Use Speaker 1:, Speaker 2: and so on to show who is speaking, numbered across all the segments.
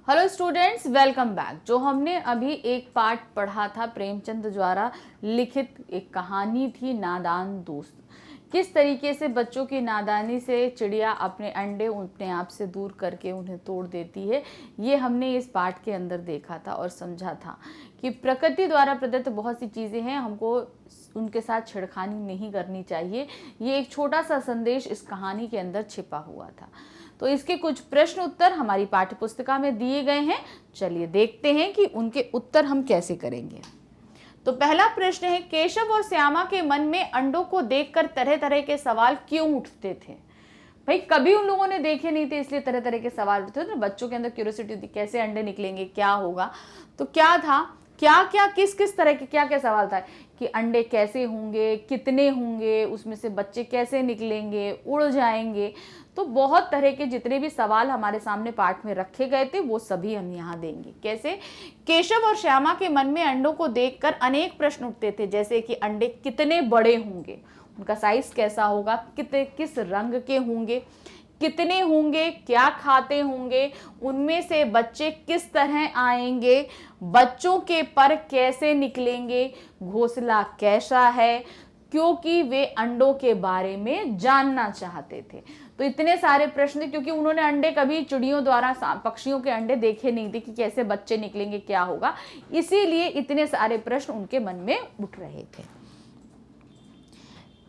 Speaker 1: Hello students, welcome back. जो हमने अभी एक पार्ट पढ़ा था, प्रेमचंद द्वारा लिखित एक कहानी थी नादान दोस्त। किस तरीके से बच्चों की नादानी से चिड़िया अपने अंडे अपने आप से दूर करके उन्हें तोड़ देती है, ये हमने इस पार्ट के अंदर देखा था और समझा था कि प्रकृति द्वारा प्रदत्त बहुत सी चीज़ें हैं, हमको उनके साथ छेड़खानी नहीं करनी चाहिए। ये एक छोटा सा संदेश इस कहानी के अंदर छिपा हुआ था। तो इसके कुछ प्रश्न उत्तर हमारी पाठ्यपुस्तिका में दिए गए हैं। चलिए देखते हैं कि उनके उत्तर हम कैसे करेंगे। तो पहला प्रश्न है, केशव और श्यामा के मन में अंडों को देखकर तरह तरह के सवाल क्यों उठते थे? भाई कभी उन लोगों ने देखे नहीं थे, इसलिए तरह तरह के सवाल उठते थे। बच्चों के अंदर क्यूरियोसिटी होती, कैसे अंडे निकलेंगे, क्या होगा। तो क्या था, क्या क्या किस किस तरह के क्या क्या सवाल था कि अंडे कैसे होंगे, कितने होंगे, उसमें से बच्चे कैसे निकलेंगे, उड़ जाएंगे। तो बहुत तरह के जितने भी सवाल हमारे सामने पाठ में रखे गए थे वो सभी हम यहाँ देंगे। कैसे? केशव और श्यामा के मन में अंडों को देखकर अनेक प्रश्न उठते थे, जैसे कि अंडे कितने बड़े होंगे, उनका साइज कैसा होगा, किस रंग के होंगे, कितने होंगे, क्या खाते होंगे, उनमें से बच्चे किस तरह आएंगे, बच्चों के पर कैसे निकलेंगे, घोंसला कैसा है, क्योंकि वे अंडों के बारे में जानना चाहते थे। तो इतने सारे प्रश्न थे, क्योंकि उन्होंने अंडे कभी चिड़ियों द्वारा पक्षियों के अंडे देखे नहीं थे कि कैसे बच्चे निकलेंगे, क्या होगा, इसीलिए इतने सारे प्रश्न उनके मन में उठ रहे थे।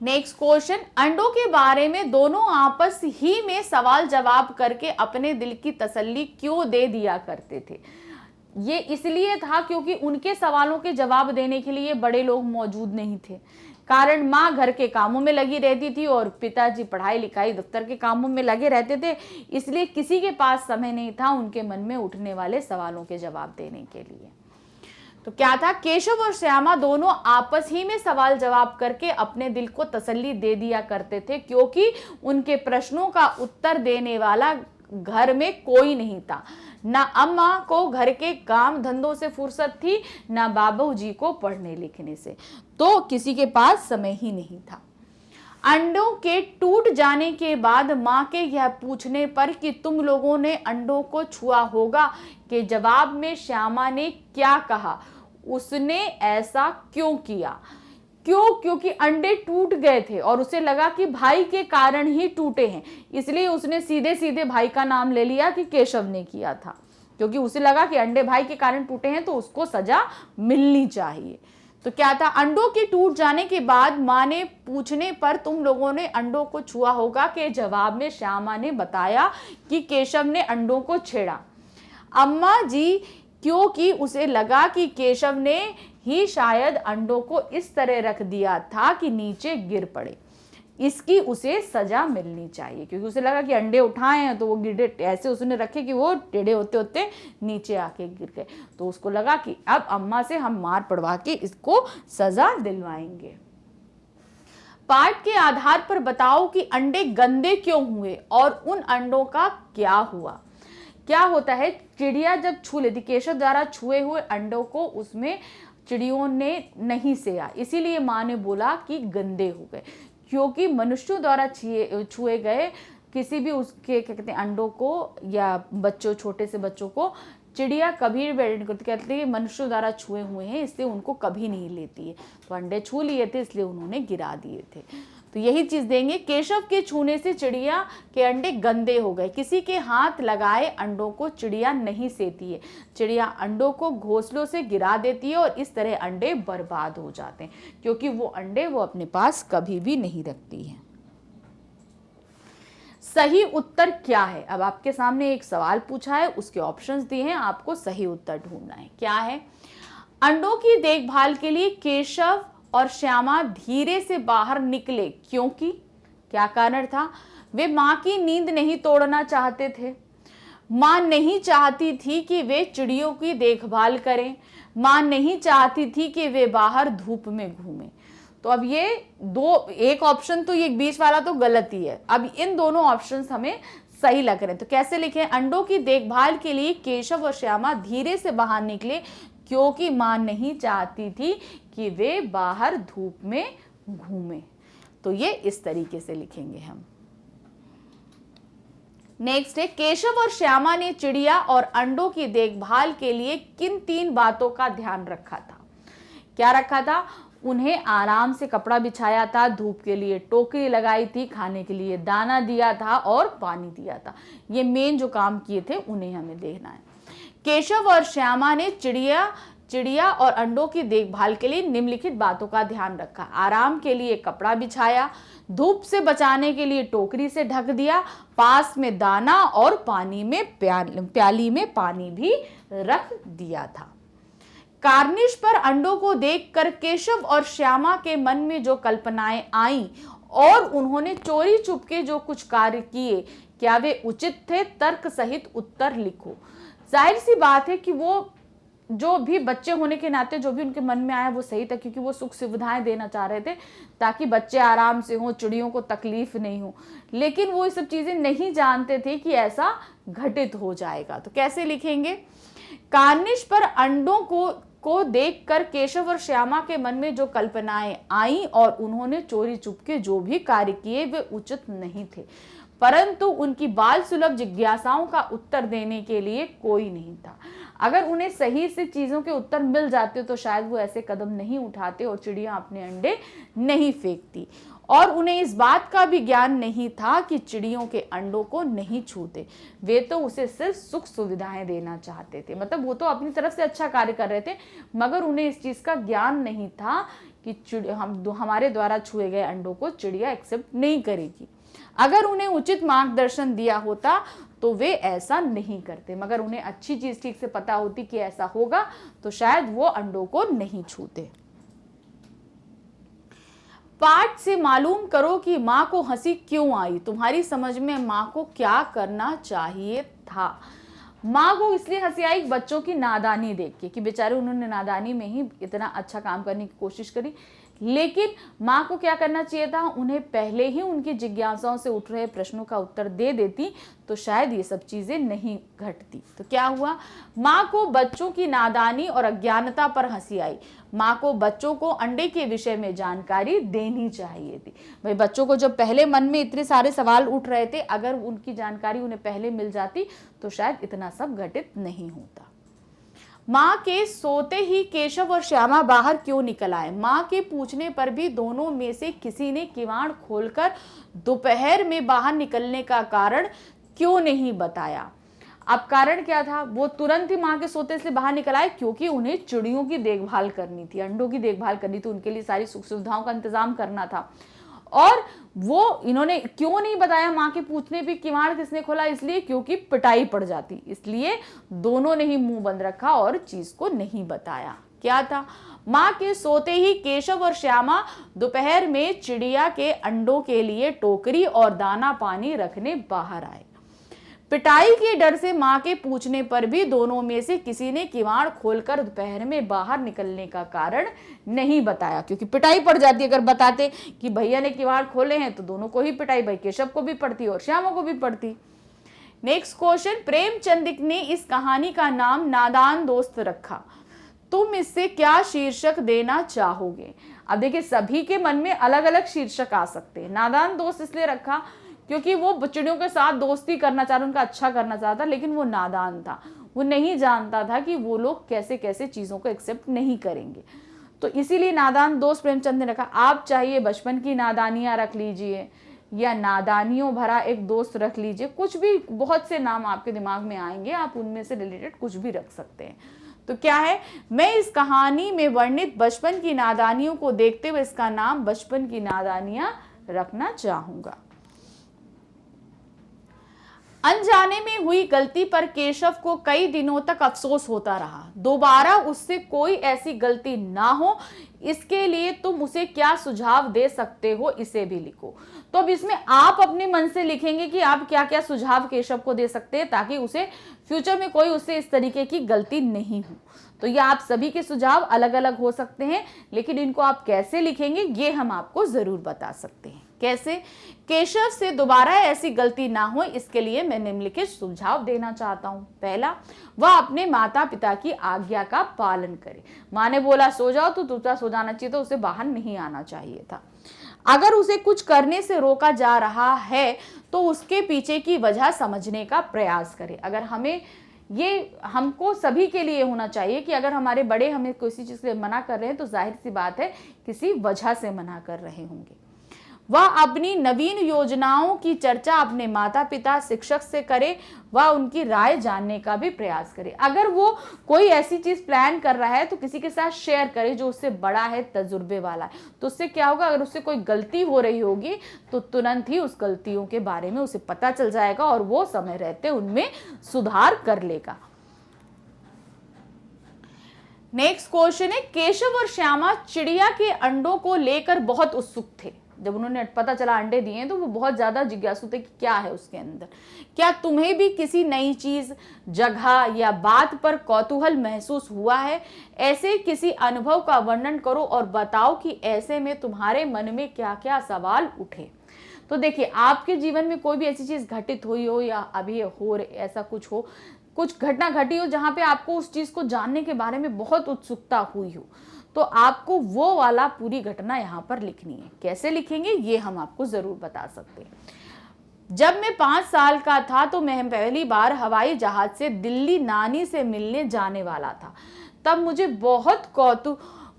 Speaker 1: नेक्स्ट क्वेश्चन, अंडों के बारे में दोनों आपस ही में सवाल जवाब करके अपने दिल की तसल्ली क्यों दे दिया करते थे? ये इसलिए था क्योंकि उनके सवालों के जवाब देने के लिए बड़े लोग मौजूद नहीं थे। कारण माँ घर के कामों में लगी रहती थी और पिताजी पढ़ाई लिखाई दफ्तर के कामों में लगे रहते थे, इसलिए किसी के पास समय नहीं था उनके मन में उठने वाले सवालों के जवाब देने के लिए। तो क्या था, केशव और श्यामा दोनों आपस ही में सवाल जवाब करके अपने दिल को तसल्ली दे दिया करते थे, क्योंकि उनके प्रश्नों का उत्तर देने वाला घर में कोई नहीं था। ना अम्मा को घर के काम धंधों से फुर्सत थी, ना बाबूजी को पढ़ने लिखने से, तो किसी के पास समय ही नहीं था। अंडों के टूट जाने के बाद माँ के यह पूछने पर कि तुम लोगों ने अंडों को छुआ होगा के जवाब में श्यामा ने क्या कहा, उसने ऐसा क्यों किया? क्योंकि अंडे टूट गए थे और उसे लगा कि भाई के कारण ही टूटे हैं, इसलिए उसने सीधे सीधे भाई का नाम ले लिया कि केशव ने किया था, क्योंकि उसे लगा कि अंडे भाई के कारण टूटे हैं तो उसको सजा मिलनी चाहिए। तो क्या था, अंडों के टूट जाने के बाद माँ ने पूछने पर तुम लोगों ने अंडों को छुआ होगा के जवाब में श्यामा ने बताया कि केशव ने अंडों को छेड़ा। अम्मा जी, क्योंकि उसे लगा कि केशव ने ही शायद अंडों को इस तरह रख दिया था कि नीचे गिर पड़े, इसकी उसे सजा मिलनी चाहिए, क्योंकि उसे लगा कि अंडे उठाए हैं तो वो गिरे, ऐसे उसने रखे कि वो टेढ़े होते होते नीचे आके गिर गए। तो उसको लगा कि अब अम्मा से हम मार पड़वा के इसको सजा दिलवाएंगे। पाठ के आधार पर बताओ कि अंडे गंदे क्यों हुए और उन अंडों का क्या हुआ। क्या होता है, चिड़िया जब छू लेती, केशव द्वारा छुए हुए अंडों को उसमें चिड़ियों ने नहीं सेया, इसीलिए माँ ने बोला कि गंदे हो गए, क्योंकि मनुष्यों द्वारा छुए गए किसी भी उसके क्या कहते हैं अंडों को या बच्चों, छोटे से बच्चों को चिड़िया कभी कहते हैं मनुष्यों द्वारा छुए हुए हैं, इसलिए उनको कभी नहीं लेती है। तो अंडे छू लिए थे इसलिए उन्होंने गिरा दिए थे। तो यही चीज देंगे, केशव के छूने से चिड़िया के अंडे गंदे हो गए। किसी के हाथ लगाए अंडों को चिड़िया नहीं सेती है, चिड़िया अंडों को घोंसलों से गिरा देती है और इस तरह अंडे बर्बाद हो जाते हैं, क्योंकि वो अंडे वो अपने पास कभी भी नहीं रखती है। सही उत्तर क्या है? अब आपके सामने एक सवाल पूछा है, उसके ऑप्शंस दिए हैं, आपको सही उत्तर ढूंढना है। क्या है? अंडों की देखभाल के लिए केशव और श्यामा धीरे से बाहर निकले, क्योंकि क्या कारण था? वे माँ की नींद नहीं तोड़ना चाहते थे। माँ नहीं चाहती थी कि वे चिड़ियों की देखभाल करें। माँ नहीं चाहती थी कि वे बाहर धूप में घूमें। तो अब ये दो, एक ऑप्शन तो ये बीच वाला तो गलत ही है। अब इन दोनों ऑप्शंस हमें सही लग रहे हैं, तो कैसे लिखें? अंडों की देखभाल के लिए केशव और श्यामा धीरे से बाहर निकले, क्योंकि माँ नहीं चाहती थी कि वे बाहर धूप में घूमें। तो ये इस तरीके से लिखेंगे हम। नेक्स्ट है, केशव और श्यामा ने चिड़िया और अंडों की देखभाल के लिए किन 3 बातों का ध्यान रखा था? क्या रखा था? उन्हें आराम से कपड़ा बिछाया था, धूप के लिए टोकरी लगाई थी, खाने के लिए दाना दिया था और पानी दिया था। ये मेन जो काम किए थे उन्हें हमें देखना है। केशव और श्यामा ने चिड़िया और अंडों की देखभाल के लिए निम्नलिखित बातों का ध्यान रखा। आराम के लिए कपड़ा बिछाया, धूप से बचाने के लिए टोकरी से ढक दिया, पास में दाना और पानी में प्याली में पानी भी रख दिया था। कार्निश पर अंडों को देखकर केशव और श्यामा के मन में जो कल्पनाएं आईं और उन्होंने चोरी चुपके जो कुछ कार्य किए, क्या वे उचित थे? तर्क सहित उत्तर लिखो। जाहिर सी बात है कि वो जो भी बच्चे होने के नाते जो भी उनके मन में आया वो सही था, क्योंकि वो सुख सुविधाएं देना चाह रहे थे ताकि बच्चे आराम से हों, चिड़ियों को तकलीफ नहीं हो। लेकिन वो ये सब चीजें नहीं जानते थे कि ऐसा घटित हो जाएगा। तो कैसे लिखेंगे? कार्निश पर अंडों को देखकर केशव और श्यामा के मन में जो कल्पनाएं आईं और उन्होंने चोरी चुपके जो भी कार्य किए वे उचित नहीं थे, परंतु उनकी बाल सुलभ जिज्ञासाओं का उत्तर देने के लिए कोई नहीं था। अगर उन्हें सही से चीजों के उत्तर मिल जाते तो शायद वो ऐसे कदम नहीं उठाते और चिड़िया अपने अंडे नहीं फेंकती। और उन्हें इस बात का भी ज्ञान नहीं था कि चिड़ियों के अंडों को नहीं छूते, वे तो उसे सिर्फ सुख सुविधाएं देना चाहते थे। मतलब वो तो अपनी तरफ से अच्छा कार्य कर रहे थे, मगर उन्हें इस चीज का ज्ञान नहीं था कि हमारे द्वारा छुए गए अंडों को चिड़िया एक्सेप्ट नहीं करेगी। अगर उन्हें उचित मार्गदर्शन दिया होता तो वे ऐसा नहीं करते, मगर उन्हें अच्छी चीज ठीक से पता होती कि ऐसा होगा तो शायद वो अंडों को नहीं छूते। पाठ से मालूम करो कि माँ को हंसी क्यों आई। तुम्हारी समझ में माँ को क्या करना चाहिए था? माँ को इसलिए हंसी आई बच्चों की नादानी देख के, कि बेचारे उन्होंने नादानी में ही इतना अच्छा काम करने की कोशिश करी। लेकिन माँ को क्या करना चाहिए था? उन्हें पहले ही उनकी जिज्ञासाओं से उठ रहे प्रश्नों का उत्तर दे देती तो शायद ये सब चीजें नहीं घटती। तो क्या हुआ? माँ को बच्चों की नादानी और अज्ञानता पर हंसी आई। माँ को बच्चों को अंडे के विषय में जानकारी देनी चाहिए थी। भाई बच्चों को जब पहले मन में इतने सारे सवाल उठ रहे थे, अगर उनकी जानकारी उन्हें पहले मिल जाती तो शायद इतना सब घटित नहीं होता। माँ के सोते ही केशव और श्यामा बाहर क्यों निकल आए? माँ के पूछने पर भी दोनों में से किसी ने किवाड़ खोलकर दोपहर में बाहर निकलने का कारण क्यों नहीं बताया? अब कारण क्या था? वो तुरंत ही माँ के सोते से बाहर निकल आए क्योंकि उन्हें चिड़ियों की देखभाल करनी थी, अंडों की देखभाल करनी थी, उनके लिए सारी सुख सुविधाओं का इंतजाम करना था। और वो इन्होंने क्यों नहीं बताया? माँ के पूछने पे किवाड़ किसने खोला? इसलिए क्योंकि पिटाई पड़ जाती, इसलिए दोनों ने ही मुंह बंद रखा और चीज को नहीं बताया। क्या था? माँ के सोते ही केशव और श्यामा दोपहर में चिड़िया के अंडों के लिए टोकरी और दाना पानी रखने बाहर आए। पिटाई के डर से माँ के पूछने पर भी दोनों में से किसी ने किवाड़ खोलकर दोपहर में बाहर निकलने का कारण नहीं बताया, क्योंकि पिटाई पड़ जाती। अगर बताते कि भैया ने किवाड़ खोले हैं तो दोनों को ही पिटाई, भाई केशव को भी पड़ती और श्यामा को भी पड़ती। नेक्स्ट क्वेश्चन, प्रेमचंद ने इस कहानी का नाम नादान दोस्त रखा, तुम इससे क्या शीर्षक देना चाहोगे? अब देखिए सभी के मन में अलग अलग शीर्षक आ सकते हैं। नादान दोस्त इसलिए रखा क्योंकि वो चिड़ियों के साथ दोस्ती करना चाह रहा, उनका अच्छा करना चाहता, लेकिन वो नादान था, वो नहीं जानता था कि वो लोग कैसे कैसे चीजों को एक्सेप्ट नहीं करेंगे, तो इसीलिए नादान दोस्त प्रेमचंद ने रखा। आप चाहिए बचपन की नादानियां रख लीजिए या नादानियों भरा एक दोस्त रख लीजिए, कुछ भी, बहुत से नाम आपके दिमाग में आएंगे, आप उनमें से रिलेटेड कुछ भी रख सकते हैं। तो क्या है? मैं इस कहानी में वर्णित बचपन की नादानियों को देखते हुए इसका नाम बचपन की नादानियां रखना चाहूंगा। अनजाने में हुई गलती पर केशव को कई दिनों तक अफसोस होता रहा। दोबारा उससे कोई ऐसी गलती ना हो, इसके लिए तुम उसे क्या सुझाव दे सकते हो, इसे भी लिखो। तो अब इसमें आप अपने मन से लिखेंगे कि आप क्या क्या सुझाव केशव को दे सकते हैं ताकि उसे फ्यूचर में कोई उससे इस तरीके की गलती नहीं हो। तो ये आप सभी के सुझाव अलग अलग हो सकते हैं, लेकिन इनको आप कैसे लिखेंगे ये हम आपको जरूर बता सकते हैं। कैसे? केशव से दोबारा ऐसी गलती ना हो, इसके लिए मैं निम्नलिखित सुझाव देना चाहता हूं। पहला, वह अपने माता पिता की आज्ञा का पालन करे। माँ ने बोला सो जाओ तो दूसरा सो जाना चाहिए, तो उसे बाहर नहीं आना चाहिए था। अगर उसे कुछ करने से रोका जा रहा है तो उसके पीछे की वजह समझने का प्रयास करें। अगर हमें ये हमको सभी के लिए होना चाहिए कि अगर हमारे बड़े हमें किसी चीज़ से मना कर रहे हैं तो जाहिर सी बात है किसी वजह से मना कर रहे होंगे। वह अपनी नवीन योजनाओं की चर्चा अपने माता पिता शिक्षक से करे, वह उनकी राय जानने का भी प्रयास करे। अगर वो कोई ऐसी चीज प्लान कर रहा है तो किसी के साथ शेयर करे जो उससे बड़ा है, तजुर्बे वाला है। तो उससे क्या होगा, अगर उससे कोई गलती हो रही होगी तो तुरंत ही उस गलतियों के बारे में उसे पता चल जाएगा और वो समय रहते उनमें सुधार कर लेगा। नेक्स्ट क्वेश्चन है, केशव और श्यामा चिड़िया के अंडों को लेकर बहुत उत्सुक थे। जब उन्होंने पता चला अंडे दिए तो वो बहुत ज्यादा जिज्ञासु थे कि क्या है उसके अंदर। क्या तुम्हें भी किसी नई चीज, जगह या बात पर कौतूहल महसूस हुआ है? ऐसे किसी अनुभव का वर्णन करो और बताओ कि ऐसे में तुम्हारे मन में क्या क्या सवाल उठे। तो देखिए, आपके जीवन में कोई भी ऐसी चीज घटित हुई हो या अभी हो ऐसा कुछ हो, कुछ घटना घटी हो जहां पे आपको उस चीज को जानने के बारे में बहुत उत्सुकता हुई हो, तो आपको वो वाला पूरी घटना यहाँ पर लिखनी है। कैसे लिखेंगे ये हम आपको जरूर बता सकते हैं। जब मैं 5 साल का था तो मैं पहली बार हवाई जहाज से दिल्ली नानी से मिलने जाने वाला था। तब मुझे बहुत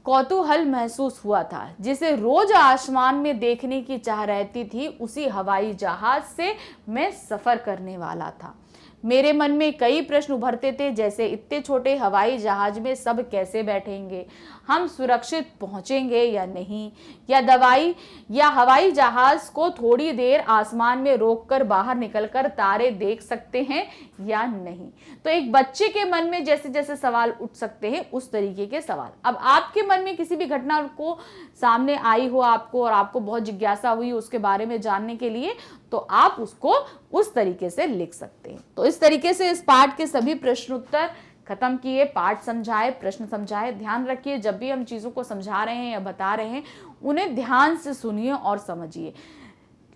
Speaker 1: कौतूहल महसूस हुआ था। जिसे रोज आसमान में देखने की चाह रहती थी, उसी हवाई जहाज से मैं सफर करने वाला था। मेरे मन में कई प्रश्न उभरते थे, जैसे इतने छोटे हवाई जहाज में सब कैसे बैठेंगे, हम सुरक्षित पहुंचेंगे या नहीं, या दवाई या हवाई जहाज को थोड़ी देर आसमान में रोककर बाहर निकलकर तारे देख सकते हैं या नहीं। तो एक बच्चे के मन में जैसे जैसे सवाल उठ सकते हैं उस तरीके के सवाल। अब आपके मन में किसी भी घटना को सामने आई हो आपको और आपको बहुत जिज्ञासा हुई उसके बारे में जानने के लिए, तो आप उसको उस तरीके से लिख सकते हैं। तो इस तरीके से इस पाठ के सभी प्रश्न उत्तर खत्म किए, पाठ समझाए, प्रश्न समझाए। ध्यान रखिए, जब भी हम चीजों को समझा रहे हैं या बता रहे हैं, उन्हें ध्यान से सुनिए और समझिए।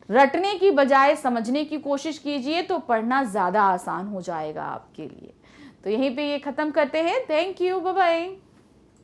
Speaker 1: रटने की बजाय समझने की कोशिश कीजिए तो पढ़ना ज्यादा आसान हो जाएगा आपके लिए। तो यहीं पे ये खत्म करते हैं। Thank you, bye bye.